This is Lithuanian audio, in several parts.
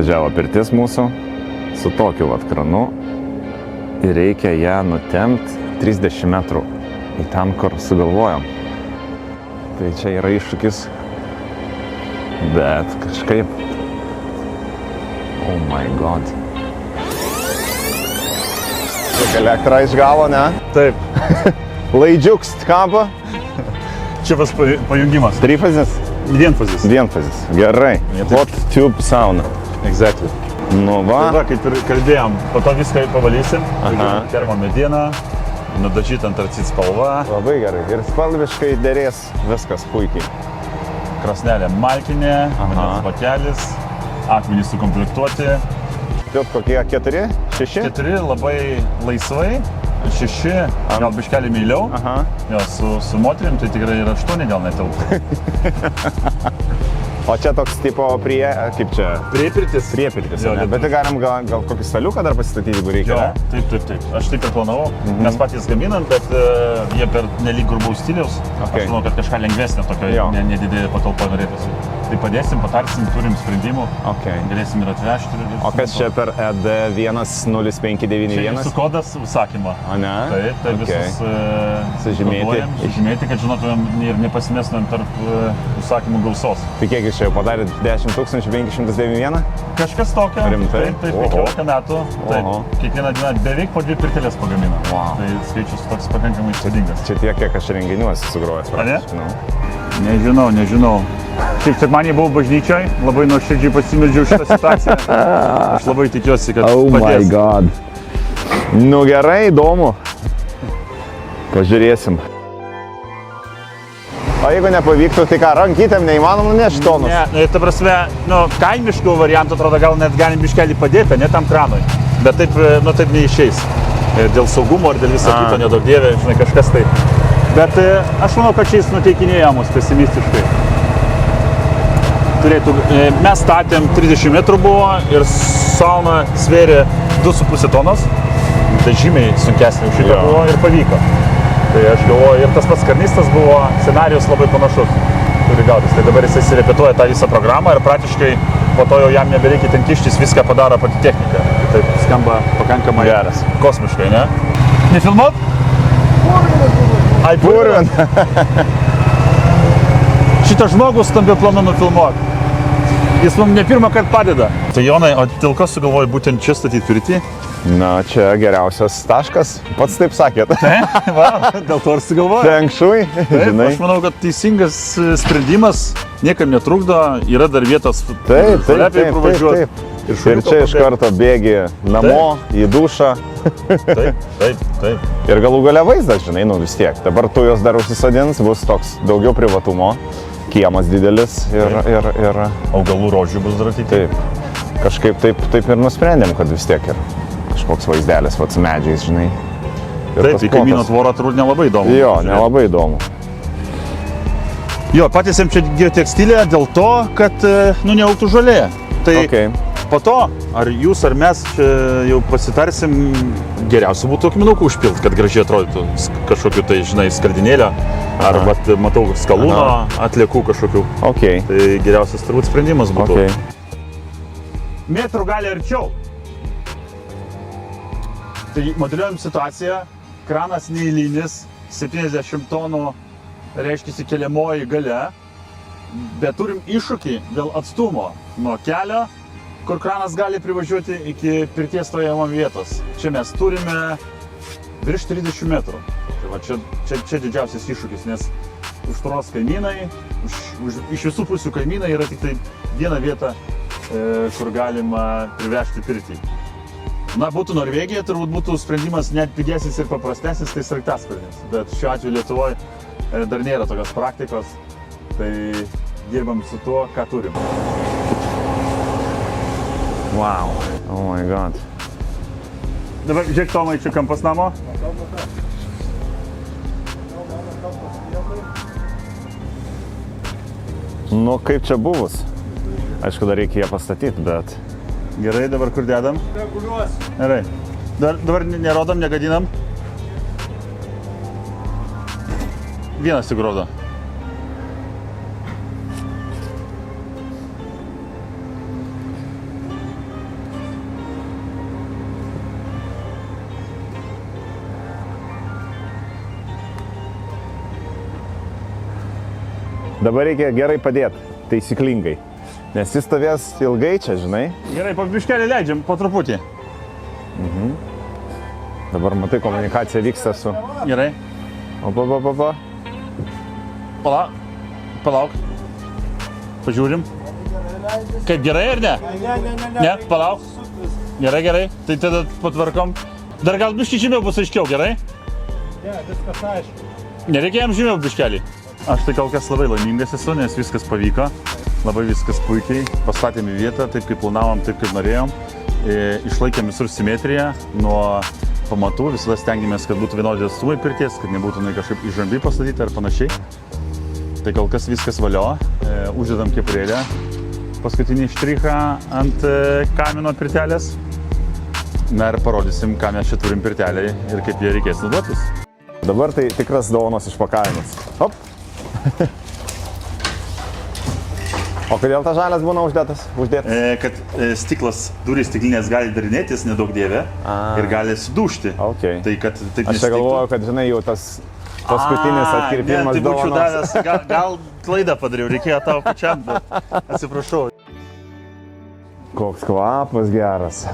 atvažiavo pirtis mūsų su tokiu vat kranu ir reikia ją nutempt 30 metrų į ten, kur sugalvojom. Tai čia yra iššūkis, bet kažkaip... Oh my god. Elektrą išgavo, ne? Taip. Laidžiuks kampą. Čia pas pajungimas. Trifazis? Vienfazis. Vienfazis. Gerai. Hot tube sauna. Exactly. Nu va. Tai va, kaip ir kalbėjom, po to viską pavalysim. Aha. Termomedieną, nudažyt antracit spalva. Labai gerai. Ir spalviškai derės viskas puikiai. Krosnelė malkinė, vandens bakelis, akmenys sukomplektuoti. Tiot kokie 4, 6? 4 labai laisvai, 6 gal biškelį meiliau. Aha. Jo, su moterim tai tikrai ir 8 gal netilptų. O čia toks tipo kaip čia? Priepirtis. Priepirtis, Jo, ne? Bet tai galim gal kokį staliuką dar pasistatyti, jeigu reikia. Jo, taip. Aš taip ir planavau. Mes patys gaminam, bet jie per nelyg grubau stiliaus. Okay. Aš manau, kad kažką lengvesnio tokio nedidėlė patalpoje norėtųsi. Tai padėsim, patarsim, turim sprendimų. Okay. Galėsim ir atvežti. O kas čia per ED10591? Čia jūsų kodas užsakymo. O ne? Taip, visus sužymėti, kad žinotumėm ir nepasimestumėm tarp užsakymų gausos. Tai kiek jūs čia jau padarėt? 10 591? Kažkas tokio. Rimtai? Taip, 15 metų. Taip, kiekvieną dieną beveik po 2 pirtelės pagamina. Wow. Tai skaičius toks pakankamai įspūdingas. Čia tiek, kiek aš renginiuosi sugrojęs. A ne? Nežinau. Šiaip sekmadienį buvau bažnyčioj, labai nuoširdžiai pasimeldžiau šitą situaciją. Aš labai tikiuosi, kad padės. Oh my god. Nu gerai, įdomu. Pažiūrėsim. O jeigu nepavyktų, tai ką, rankytėm neįmanoma nešti tonus? Ne, ta prasme, kaimiškų variantų atrodo gal net galim biškelį padėti, ne tam kranui. Bet taip neišeis. Dėl saugumo ar dėl viso kito, nedaug dievė, žinai, kažkas tai. Bet aš manau, kad šiais nuteikinėja mus pesimistiškai. Mes statėm 30 metrų buvo ir sauna svėrė 2,5 tonos. Tai žymiai sunkesnė už šitą buvo ir pavyko. Tai aš galvoju, ir tas pats karnistas buvo, scenarijus labai panašus turi gautis. Tai dabar jisai repetuoja tą visą programą ir praktiškai po to jau jam nebereikia ten kištis, viską padaro pati technika. Tai taip skamba pakankamai geras. Kosmiškai, ne? Nefilmuot? Ai, purvin. Šitą žmogus stambiu planu nufilmuot. Jis mums ne pirmą kartą padeda. Tai Jonai, o dėl ko sugalvojai būtent čia statyti pirtį? Na, čia geriausias taškas. Pats taip sakėt. Va, dėl to ir sugalvojai. Tenkšui, žinai. Aš manau, kad teisingas sprendimas, niekam netrukdo, yra dar vietos Taip. Ir čia iš karto bėgi namo, į dušą. Taip. Ir galų gale vaizdas, žinai, vis tiek. Dabar tu jos dar užsisadins, bus toks daugiau privatumo, kiemas didelis ir... Augalų rožių bus dar ateityje. Taip. Kažkaip taip ir nusprendėm, kad vis tiek ir kažkoks vaizdelis, su medžiais, žinai. Taip, į kaimyno tvorą turbūt nelabai įdomu. Jo, nelabai įdomu. Jo, patysėm čia geotekstilę dėl to, kad, neaugtų žolė. Tai po to, ar jūs, ar mes čia jau pasitarsim, geriausia būtų akmenukų užpilt, kad gražiai atrodytų kažkokiu tai, žinai, skardinėlio, ar matau skalūno atliekų kažkokių. Tai geriausias turbūt sprendimas būtų. Metrų gali arčiau. Tai modeliuojam situaciją, kranas neįlynis, 70 tonų, reiškia keliamoji galia, bet turim iššūkį dėl atstumo nuo kelio, kur kranas gali privažiuoti iki pirties stovėjimo vietos. Čia mes turime virš 30 metrų. Tai va, čia didžiausias iššūkis, nes už tvoros kaimynai, iš visų pusių kaimynai yra tik tai viena vieta, kur galima privežti pirtį. Na, būtų Norvegija, turbūt būtų sprendimas net pigesnis ir paprastesnis, tai sraigtasparnis. Bet šiuo atveju Lietuvoje dar nėra tokios praktikos, tai dirbam su tuo, ką turim. Wow, oh my god. Dabar žiūrėk, Tomai, čia kampas namo. Nu, kaip čia buvus? Aišku, dar reikia ją pastatyti, bet... Gerai, dabar kur dedam? Gerai. Dabar nerodom, negadinam. Vienas tik rodo. Dabar reikia gerai padėti, taisyklingai. Nes jis stovės ilgai čia, žinai. Gerai, po biškelį leidžiam, po truputį. Dabar matai, komunikacija vyksta su... Gerai. Opa. Palauk. Pažiūrim. Kaip gerai ar ne? Ne, palauk. Gerai. Tai tada patvarkom. Dar gal biškį žymiau bus aiškiau, gerai? Ne, viskas aišku. Nereikia jam žymiau biškelį. Aš tai kol kas labai laimingas esu, nes viskas pavyko. Labai viskas puikiai. Pastatėm į vietą, taip kaip planavom, taip kaip norėjom. Išlaikėm visur simetriją nuo pamatų. Visada stengiamės, kad būtų vienodi atstumai pirties, kad nebūtų kažkaip įžambi pastatyti ar panašiai. Tai kol kas viskas valio. Uždedam kepurėlę. Paskutinį štrichą ant kamino pirtelės. Na ir parodysim, ką mes čia turim pirtelėje ir kaip jie reikės naudotis. Dabar tai tikras dovanos išpakavimas. Hop. O kodėl tas žalias būna uždėtas? Kad stiklas, durys stiklinės gali darinėtis nedaug dievė ir gali sudužti. Okay. Tai kad taip aš čia galvoju, kad žinai, jau tas paskutinis atkirpimas tai dovanos. Gal klaidą padariau, reikėjo tavo pačiam, bet atsiprašau. Koks kvapas geras.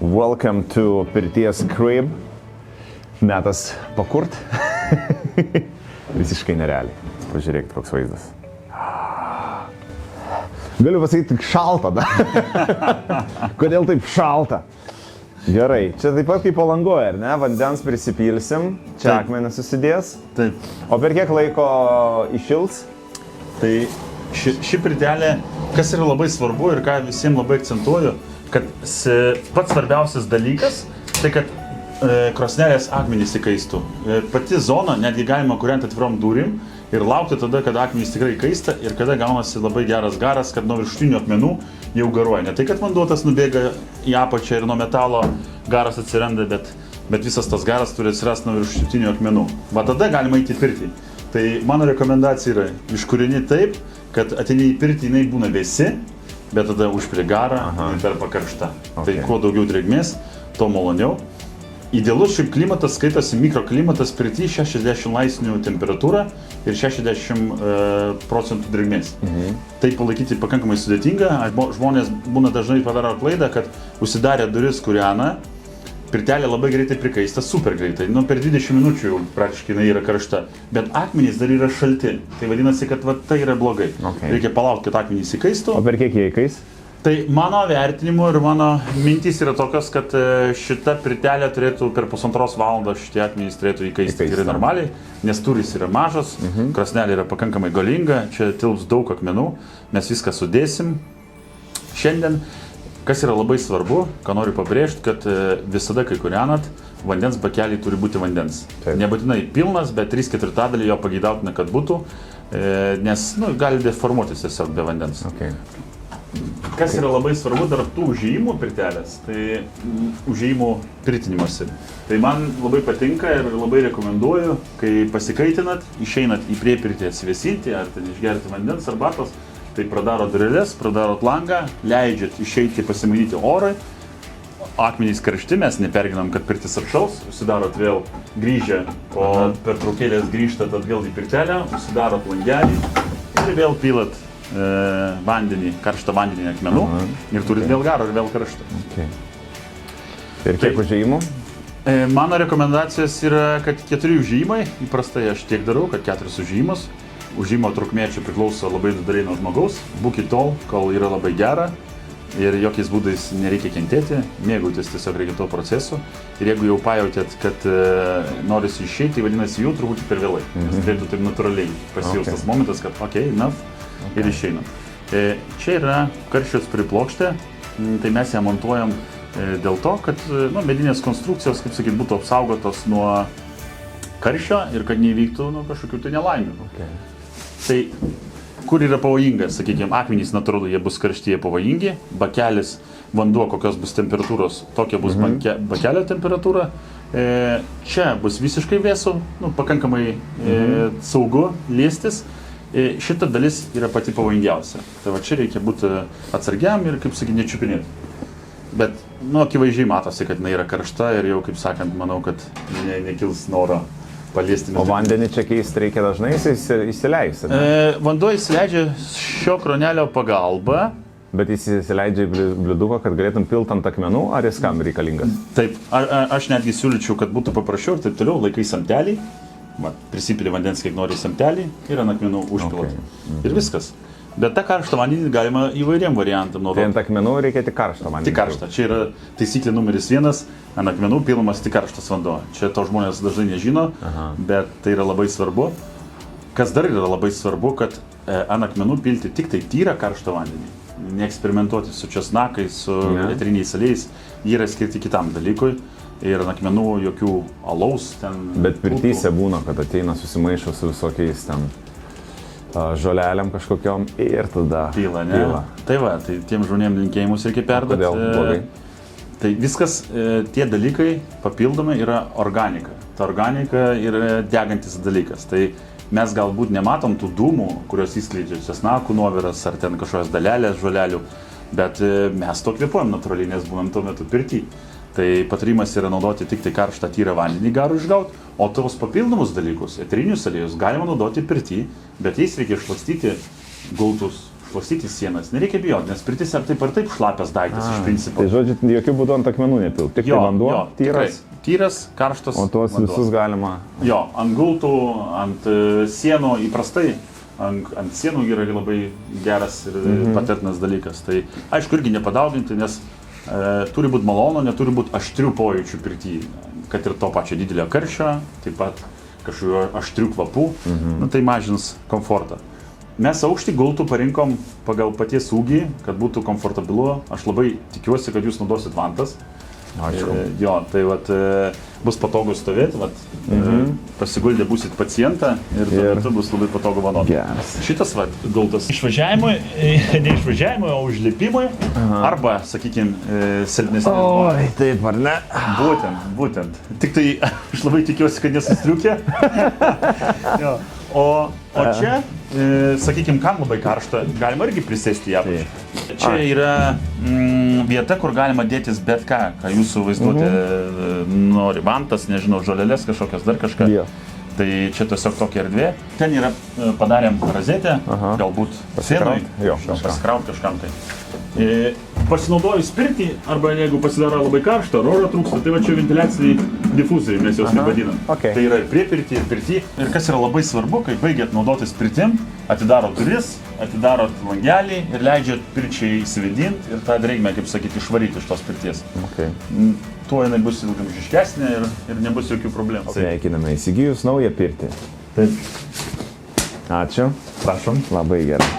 Welcome to pirties crib. Metas pakurt. Visiškai nerealiai. Pažiūrėkit, koks vaizdas. Galiu pasakyti, tik šalta. Kodėl taip šalta? Gerai, čia taip pat kaip Palangoje, ar ne? Vandens prisipilsim, čia akmenys susidės. Taip. O per kiek laiko iššils? Tai ši pirtelė, kas yra labai svarbu ir ką visiems labai akcentuoju, kad pats svarbiausias dalykas, tai kad krosnelės akmenys įkaistų. Pati zona netgi galima kūrenti atvirom durim ir laukti tada, kada akmenys tikrai įkaista ir kada gaunasi labai geras garas, kad nuo viršutinių akmenų jau garuoja. Ne tai, kad vanduotas nubėga į apačią ir nuo metalo garas atsiranda, bet visas tas garas turi atsirasti nuo viršutinių akmenų. Va tada galima eiti į pirtį. Tai mano rekomendacija yra, iškūrini taip, kad ateini į pirtį, jinai būna vėsi, bet tada užpili garą ir per pakaršta. Tai kuo daugiau drėgmės, tuo maloniau. Idealus šiaip klimatas skaitosi mikroklimatas pirty 60 laipsnių temperatūra ir 60% drėgmės. Tai palaikyti pakankamai sudėtinga. Žmonės būna dažnai padaro klaidą, kad užsidarę duris kūrena, pirtelė labai greitai prikaista, super greitai. Nu, per 20 minučių jau praktiškai jinai yra karšta. Bet akmenys dar yra šalti. Tai vadinasi, kad va, tai yra blogai. Reikia palaukti, kad akmenys įkaistų. O per kiek jie įkais? Tai mano vertinimu ir mano mintys yra tokios, kad šita pirtelė turėtų per 1,5 valandos šitie akmenys turėtų įkaisti tikrai normaliai, nes turis yra mažas, krosnelė yra pakankamai galinga, čia tilps daug akmenų, mes viską sudėsim. Šiandien, kas yra labai svarbu, ką noriu pabrėžti, kad visada, kai kūrenat, vandens bakeliai turi būti vandens. Nebūtinai pilnas, bet 3/4 jo pageidautina, kad būtų, nes gali deformuotis tiesiog be vandens. Kas yra labai svarbu tarp tų užėjimų pirtelės, tai užėjimų pirtinimuose. Tai man labai patinka ir labai rekomenduoju, kai pasikaitinat, išeinat į priepirtį atsivėsinti ar ten išgerti vandens arbatos, tai pradaro dureles, pradarot langą, leidžiat išeiti pasimainyti orui, akmenys karšti, mes neperginam, kad pirtis atšals, užsidarot vėl grįžę, o per traukėlės grįžtat atgal į pirtelę, užsidarot langelį ir vėl pilat vandenį, karštą vandenį akmenų ir turit vėl garo ir vėl karštą. Ir kiek užėjimų? Mano rekomendacijos yra, kad 4 užėjimai, įprastai aš tiek darau, kad 4 užėjimus. Užėjimo trukmė čia priklauso labai dideliai nuo žmogaus, būkit tol, kol yra labai gera ir jokiais būdais nereikia kentėti, mėgautis tiesiog reikia to proceso. Ir jeigu jau pajautėt, kad norisi išeiti, tai vadinasi jau truputį per vėlai, nes turėtų taip natūraliai pasijaustas momentas, kad enough. Ir išeinam. Čia yra karščio atspari plokštė, tai mes ją montuojam dėl to, kad medinės konstrukcijos, kaip sakyt, būtų apsaugotos nuo karščio ir kad neįvyktų kažkokių tai nelaimių. Tai kur yra pavojinga, sakykime, akmenys natūralu, jie bus karšti, jie pavojingi, bakelis, vanduo, kokios bus temperatūros, tokia bus bakelio temperatūra. Čia bus visiškai vėsu, pakankamai saugu liestis. Šita dalis yra pati pavojingiausia. Tai va čia reikia būti atsargiam ir, kaip sakyti, nečiupinėti. Bet, akivaizdžiai matosi, kad jinai yra karšta ir jau, kaip sakant, manau, kad nekils noro paliesti. O vandenį čia keisti reikia dažnai, jis įsileis. Vanduo įsileidžia šio kranelio pagalba. Bet jis įsileidžia į bliuduką, kad galėtum pilt ant akmenų, ar jis kam reikalingas? Taip, aš netgi siūlyčiau, kad būtų paprasčiau ir taip toliau, laikai samtelį, prisipili vandens kiek nori samtelį ir ant akmenų užpilot. Ir viskas. Bet tą karštą vandenį galima įvairiem variantam Tai naudoti. ant akmenų reikia tik karštą vandenį. Tik karštą. Čia yra taisyklė numeris 1, ant akmenų pilamas tik karštas vanduo. Čia to žmonės dažnai nežino, bet tai yra labai svarbu. Kas dar yra labai svarbu, kad ant akmenų pilti tik tai tyrą karštą vandenį. Neeksperimentuoti su česnakais, su eteriniais aliejais, jie yra skirti kitam dalykui ir ant akmenų jokių alaus ten. Bet pirtyse būna, kad ateina susimaišo su visokiais ten žolelėm kažkokiom ir tada Pila, ne? Tai va, tai tiem žmonėm linkėjimus reikia perduoti. Kodėl blogai? Tai viskas, tie dalykai papildomai yra organika. Ta organika yra degantis dalykas. Tai mes galbūt nematom tų dūmų, kurios įskleidžia česnakų nuoviras ar ten kažkokios dalelės žolelių, bet mes to kvėpuojam natūraliai, nes būnam tuo metu pirty. Tai patarimas yra naudoti tik tai karštą tyrą vandenį garų išgauti, o tos papildomus dalykus, eterinius aliejus, galima naudoti pirty, bet jais reikia šlakstyti gultus, šlakstyti sienas. Nereikia bijoti, nes pirtis ar taip šlapias daiktas iš principo. Tai žodžiu, jokių būdų ant akmenų nepilt, tik tai vanduo, tyras. Tikrai. Tyras, karštas. O tuos vanduo. visus galima. Jo, ant gultų, ant sienų įprastai, ant sienų yra labai geras ir patirtinas dalykas. Tai aišku irgi nepadauginti, nes turi būti malonu, neturi būti aštrių pojūčių pirty, kad ir to pačio didelio karščio, taip pat kažkokių aštrių kvapų, tai mažins komfortą. Mes aukštį gultų parinkom pagal paties ūgį, kad būtų komfortabilu. Aš labai tikiuosi, kad jūs naudosit vantas. Ačiū. Jo, tai vat, bus patogu stovėti, pasiguldę būsit pacientą ir tuo metu bus labai patogu vanoti. Geras. Šitas gultas išvažiavimai, ne išvažiavimai, o užlipimai arba, sakykime, silpnesnės. Oi, taip ar ne? Būtent. Tik tai aš labai tikiuosi, kad nesustriukė. Jo. O čia, sakykime, kam labai karšta, galima irgi prisėsti į apačią. Čia yra vieta, kur galima dėtis bet ką jūsų vaizduotė nori. Vantas, nežinau, žolelės kažkokias, dar kažką. Tai čia tiesiog tokia erdvė. Ten yra padarėm rozetę, galbūt sienoj, pasikraut kažkam tai. Pasinaudojus pirtį, arba jeigu pasidaro labai karšta, oro trūksta, tai va čia ventiliaciniai difuzai, mes juos taip vadinam. Okay. Tai yra ir prie pirtį, ir pirtį. Ir kas yra labai svarbu, kai baigėt naudotis pirtim, atidarot duris, atidarot langelį ir leidžiat pirčiai įsivedinti ir tą drėgmę, kaip sakyti, išvaryti iš tos pirties. Okay. Tuo jinai bus ilgamžiškesnė ir nebus jokių problemų. Sveikiname įsigijus naują pirtį. Taip. Ačiū. Prašom. Labai gerai.